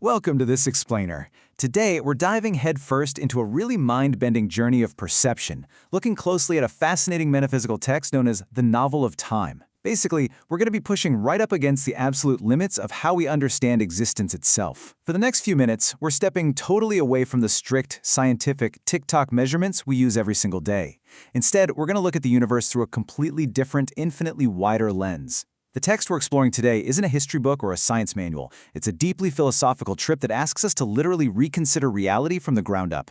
Welcome to this explainer. Today, we're diving headfirst into a really mind-bending journey of perception, looking closely at a fascinating metaphysical text known as the Novel of Time. Basically, we're going to be pushing right up against the absolute limits of how we understand existence itself. For the next few minutes, we're stepping totally away from the strict, scientific, tick-tock measurements we use every single day. Instead, we're going to look at the universe through a completely different, infinitely wider lens. The text we're exploring today isn't a history book or a science manual. It's a deeply philosophical trip that asks us to literally reconsider reality from the ground up.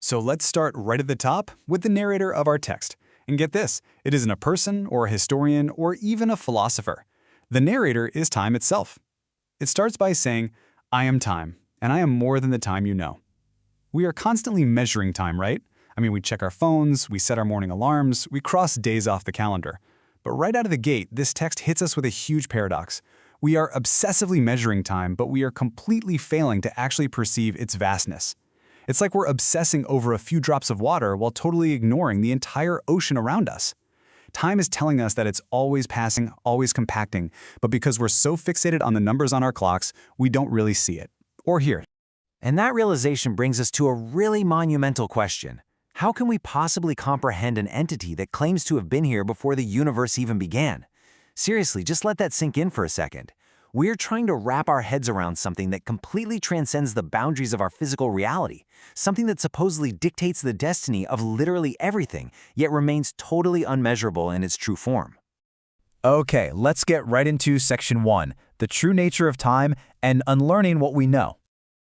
So let's start right at the top with the narrator of our text. And get this, it isn't a person or a historian or even a philosopher. The narrator is time itself. It starts by saying, "I am time, and I am more than the time you know." We are constantly measuring time, right? We check our phones, we set our morning alarms, we cross days off the calendar. But right out of the gate, this text hits us with a huge paradox. We are obsessively measuring time, but we are completely failing to actually perceive its vastness. It's like we're obsessing over a few drops of water while totally ignoring the entire ocean around us. Time is telling us that it's always passing, always compacting, but because we're so fixated on the numbers on our clocks, we don't really see it or hear it. And that realization brings us to a really monumental question. How can we possibly comprehend an entity that claims to have been here before the universe even began? Seriously, just let that sink in for a second. We're trying to wrap our heads around something that completely transcends the boundaries of our physical reality, something that supposedly dictates the destiny of literally everything, yet remains totally unmeasurable in its true form. Okay, let's get right into Section 1, the true nature of time and unlearning what we know.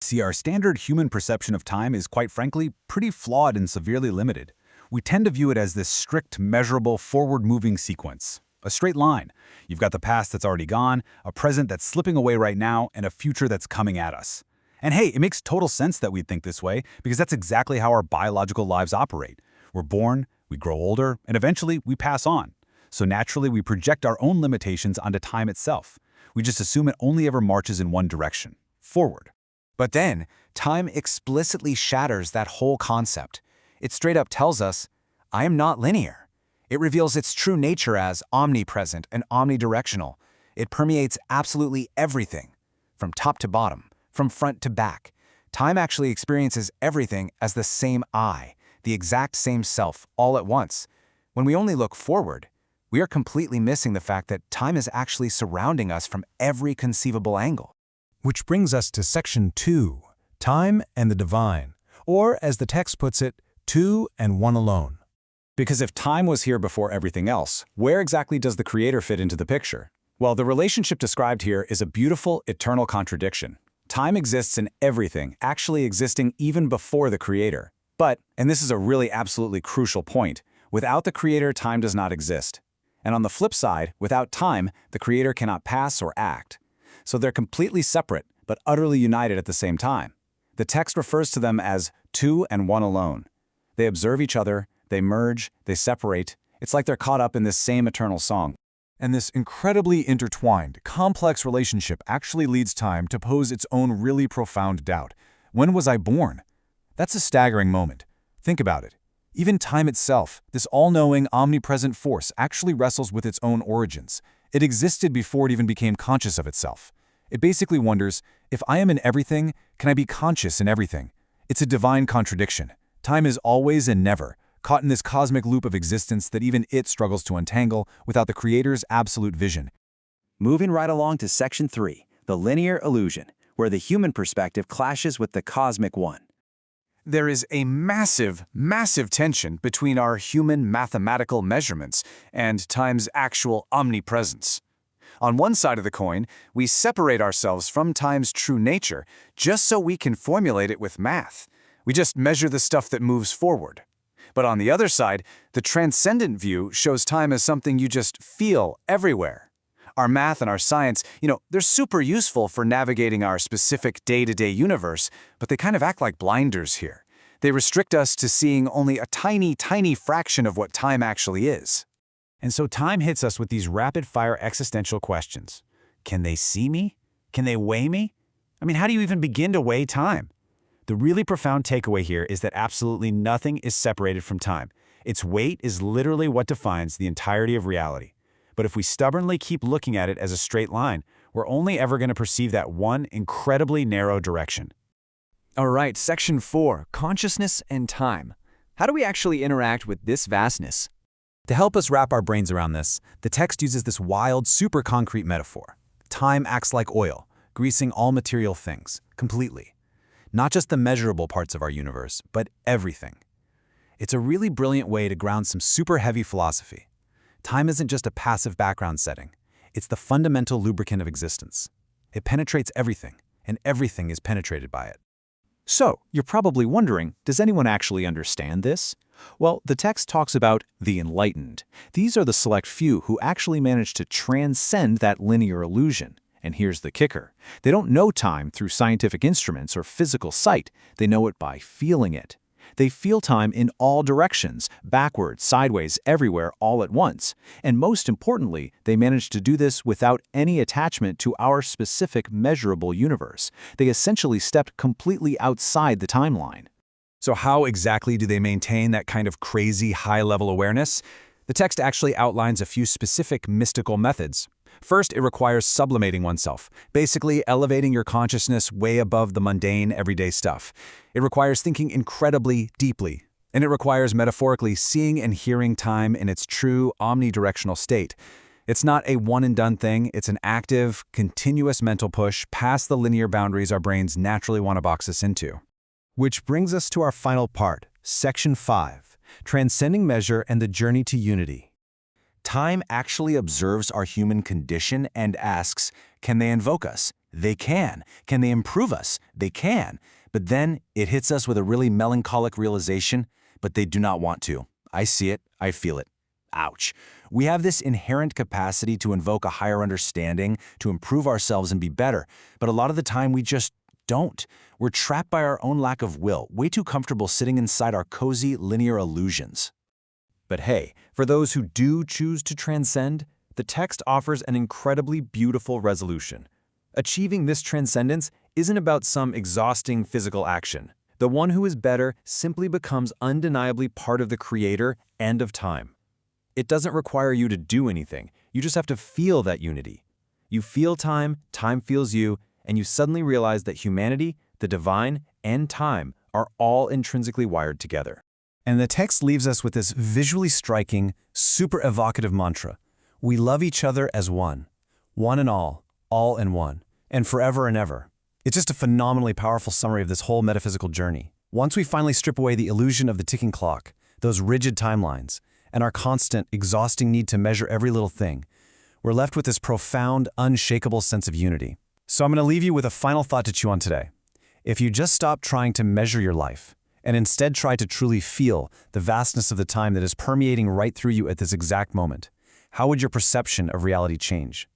See, our standard human perception of time is, quite frankly, pretty flawed and severely limited. We tend to view it as this strict, measurable, forward-moving sequence. A straight line. You've got the past that's already gone, a present that's slipping away right now, and a future that's coming at us. And hey, it makes total sense that we'd think this way, because that's exactly how our biological lives operate. We're born, we grow older, and eventually we pass on. So naturally, we project our own limitations onto time itself. We just assume it only ever marches in one direction, forward. But then, time explicitly shatters that whole concept. It straight up tells us, I am not linear. It reveals its true nature as omnipresent and omnidirectional. It permeates absolutely everything, from top to bottom, from front to back. Time actually experiences everything as the same I, the exact same self, all at once. When we only look forward, we are completely missing the fact that time is actually surrounding us from every conceivable angle. Which brings us to Section 2, Time and the Divine, or as the text puts it, two and one alone. Because if time was here before everything else, where exactly does the Creator fit into the picture? Well, the relationship described here is a beautiful, eternal contradiction. Time exists in everything, actually existing even before the Creator. But, and this is a really absolutely crucial point, without the Creator, time does not exist. And on the flip side, without time, the Creator cannot pass or act. So they're completely separate, but utterly united at the same time. The text refers to them as two and one alone. They observe each other, they merge, they separate. It's like they're caught up in this same eternal song. And this incredibly intertwined, complex relationship actually leads time to pose its own really profound doubt. When was I born? That's a staggering moment. Think about it. Even time itself, this all-knowing, omnipresent force, actually wrestles with its own origins. It existed before it even became conscious of itself. It basically wonders, if I am in everything, can I be conscious in everything? It's a divine contradiction. Time is always and never, caught in this cosmic loop of existence that even it struggles to untangle without the Creator's absolute vision. Moving right along to Section 3, the linear illusion, where the human perspective clashes with the cosmic one. There is a massive, massive tension between our human mathematical measurements and time's actual omnipresence. On one side of the coin, we separate ourselves from time's true nature just so we can formulate it with math. We just measure the stuff that moves forward. But on the other side, the transcendent view shows time as something you just feel everywhere. Our math and our science, they're super useful for navigating our specific day-to-day universe, but they kind of act like blinders here. They restrict us to seeing only a tiny, tiny fraction of what time actually is. And so time hits us with these rapid-fire existential questions. Can they see me? Can they weigh me? How do you even begin to weigh time? The really profound takeaway here is that absolutely nothing is separated from time. Its weight is literally what defines the entirety of reality. But if we stubbornly keep looking at it as a straight line, We're only ever going to perceive that one incredibly narrow direction. All right, Section 4, Consciousness and Time. How do we actually interact with this vastness? To help us wrap our brains around this, the text uses this wild, super concrete metaphor. Time acts like oil, greasing all material things, completely. Not just the measurable parts of our universe, but everything. It's a really brilliant way to ground some super heavy philosophy. Time isn't just a passive background setting. It's the fundamental lubricant of existence. It penetrates everything, and everything is penetrated by it. So, you're probably wondering, does anyone actually understand this? Well, the text talks about the enlightened. These are the select few who actually manage to transcend that linear illusion. And here's the kicker. They don't know time through scientific instruments or physical sight. They know it by feeling it. They feel time in all directions, backwards, sideways, everywhere, all at once. And most importantly, they manage to do this without any attachment to our specific measurable universe. They essentially stepped completely outside the timeline. So how exactly do they maintain that kind of crazy high-level awareness? The text actually outlines a few specific mystical methods. First, it requires sublimating oneself, basically elevating your consciousness way above the mundane, everyday stuff. It requires thinking incredibly deeply, and it requires metaphorically seeing and hearing time in its true, omnidirectional state. It's not a one-and-done thing, it's an active, continuous mental push past the linear boundaries our brains naturally want to box us into. Which brings us to our final part, Section 5, Transcending Measure and the Journey to Unity. Time actually observes our human condition and asks, can they invoke us? They can. Can they improve us? They can. But then it hits us with a really melancholic realization, but they do not want to. I see it. I feel it. Ouch. We have this inherent capacity to invoke a higher understanding, to improve ourselves and be better, but a lot of the time we just don't. We're trapped by our own lack of will, way too comfortable sitting inside our cozy linear illusions. But hey, for those who do choose to transcend, the text offers an incredibly beautiful resolution. Achieving this transcendence isn't about some exhausting physical action. The one who is better simply becomes undeniably part of the Creator and of time. It doesn't require you to do anything. You just have to feel that unity. You feel time, time feels you, and you suddenly realize that humanity, the divine, and time are all intrinsically wired together. And the text leaves us with this visually striking, super evocative mantra. We love each other as one and all in one, and forever and ever. It's just a phenomenally powerful summary of this whole metaphysical journey. Once we finally strip away the illusion of the ticking clock, those rigid timelines, and our constant, exhausting need to measure every little thing, we're left with this profound, unshakable sense of unity. So I'm going to leave you with a final thought to chew on today. If you just stop trying to measure your life, and instead try to truly feel the vastness of the time that is permeating right through you at this exact moment, how would your perception of reality change?